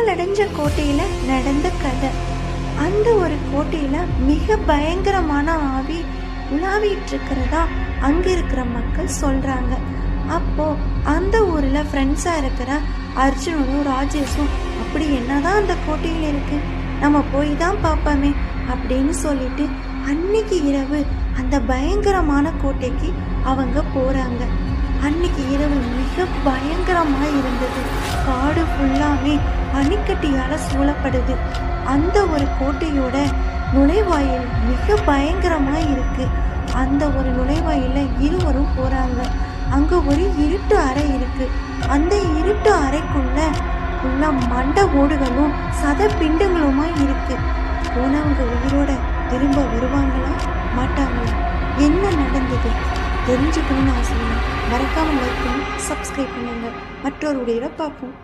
பாழடைஞ்ச கோட்டையில நடந்த கதை. அந்த ஒரு கோட்டையில மிக பயங்கரமான ஆவி உலாவிட்டு இருக்கிறதா அங்க இருக்கிற மக்கள் சொல்றாங்க. அப்போ அந்த ஊர்ல ஃப்ரெண்ட்ஸா இருக்கிற அர்ஜுனனும் ராஜேஷும் அப்படி என்னதான் அந்த கோட்டையில இருக்கு, நம்ம போய் தான் பார்ப்போமே அப்படின்னு சொல்லிட்டு அன்னைக்கு இரவு அந்த பயங்கரமான கோட்டைக்கு அவங்க போறாங்க. அன்னைக்கு இரவு மிக பயங்கரமா இருந்தது. காடு ஃபுல்லாமே பனிக்கட்டியால சூழப்படுது. அந்த ஒரு கோட்டையோட நுழைவாயில் மிக பயங்கரமா இருக்கு. அந்த ஒரு நுழைவாயில இருவரும் போறாங்க. அங்க ஒரு இருட்டு அறை இருக்கு. அந்த இருட்டு அறைக்குள்ள உள்ள மண்டை ஓடுகளும் சத பிண்டங்களுமா இருக்கு. போனவங்க உயிரோட திரும்ப வருவாங்களா மாட்டாங்களா, என்ன நடந்தது தெரிஞ்சுக்கணும்னு ஆசையா மறக்காம லைக் பண்ணி சப்ஸ்கிரைப் பண்ணுங்க. மற்றொரு வீடியோல பார்ப்போம்.